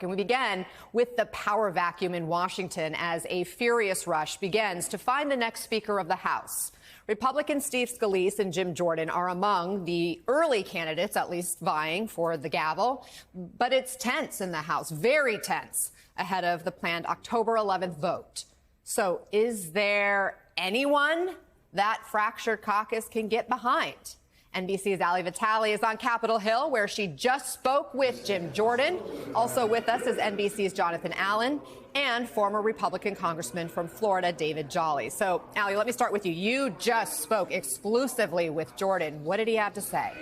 And we begin with the power vacuum in Washington as a furious rush begins to find the next Speaker of the House. Republicans Steve Scalise and Jim Jordan are among the early candidates, at least vying for the gavel. But it's tense in the House, very tense, ahead of the planned October 11th vote. So is there anyone that fractured caucus can get behind? NBC's Ali Vitale is on Capitol Hill, where she just spoke with Jim Jordan. Also with us is NBC's Jonathan Allen and former Republican Congressman from Florida, David Jolly. So, Ali, let me start with you. You just spoke exclusively with Jordan. What did he have to say?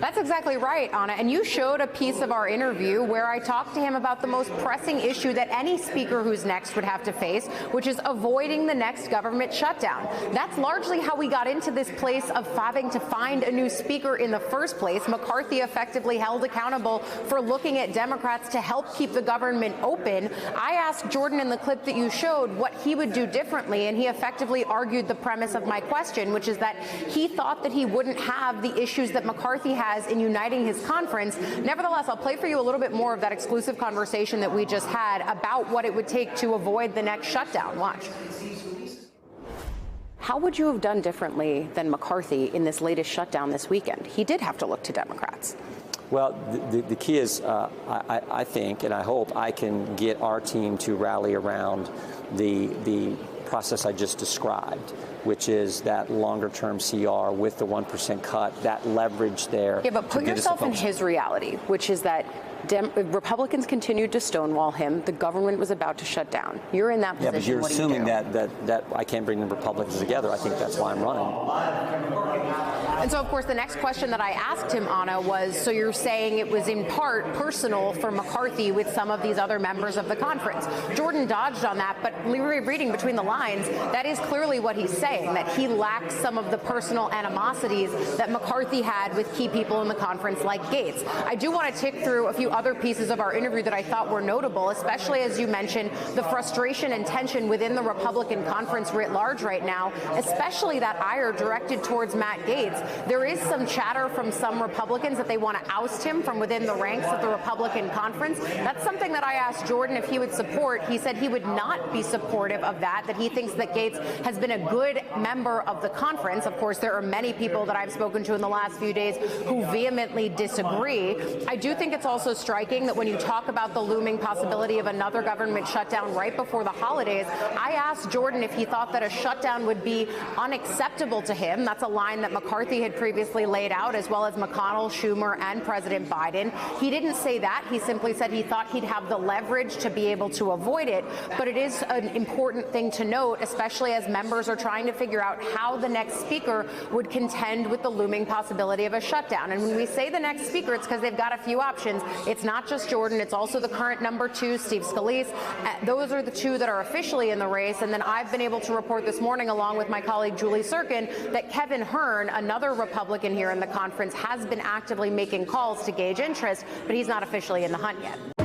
That's exactly right, Anna. And you showed a piece of our interview where I talked to him about the most pressing issue that any speaker who's next would have to face, which is avoiding the next government shutdown. That's largely how we got into this place of having to find a new speaker in the first place. McCarthy effectively held accountable for looking at Democrats to help keep the government open. I asked Jordan in the clip that you showed what he would do differently, and he effectively argued the premise of my question, which is that he thought that he wouldn't have the issues that McCarthy has in uniting his conference. Nevertheless, I'll play for you a little bit more of that exclusive conversation that we just had about what it would take to avoid the next shutdown. Watch. How would you have done differently than McCarthy in this latest shutdown this weekend? He did have to look to Democrats. Well, the key is, I think, and I hope I can get our team to rally around the process I just described, which is that longer-term CR with the 1% cut, that leverage there. Yeah, but put yourself in his reality, which is that Republicans continued to stonewall him. The government was about to shut down. You're in that position. Yeah, but you're assuming that I can't bring the Republicans together. I think that's why I'm running. And so, of course, the next question that I asked him, Anna, was, so you're saying it was in part personal for McCarthy with some of these other members of the conference. Jordan dodged on that, but reading between the lines, that is clearly what he's saying, that he lacks some of the personal animosities that McCarthy had with key people in the conference like Gaetz. I do want to tick through a few other pieces of our interview that I thought were notable, especially as you mentioned, the frustration and tension within the Republican conference writ large right now, especially that ire directed towards Matt Gaetz. There is some chatter from some Republicans that they want to oust him from within the ranks of the Republican conference. That's something that I asked Jordan if he would support. He said he would not be supportive of that he thinks that Gaetz has been a good member of the conference. Of course, there are many people that I've spoken to in the last few days who vehemently disagree. I do think it's also striking that when you talk about the looming possibility of another government shutdown right before the holidays, I asked Jordan if he thought that a shutdown would be unacceptable to him. That's a line that McCarthy had previously laid out, as well as McConnell, Schumer, and President Biden. He didn't say that. He simply said he thought he'd have the leverage to be able to avoid it. But it is an important thing to note, especially as members are trying to figure out how the next speaker would contend with the looming possibility of a shutdown. And when we say the next speaker, it's because they've got a few options. It's not just Jordan. It's also the current number 2, Steve Scalise. Those are the two that are officially in the race. And then I've been able to report this morning, along with my colleague Julie Sirkin, that Kevin Hern, another Republican here in the conference, has been actively making calls to gauge interest, but he's not officially in the hunt yet.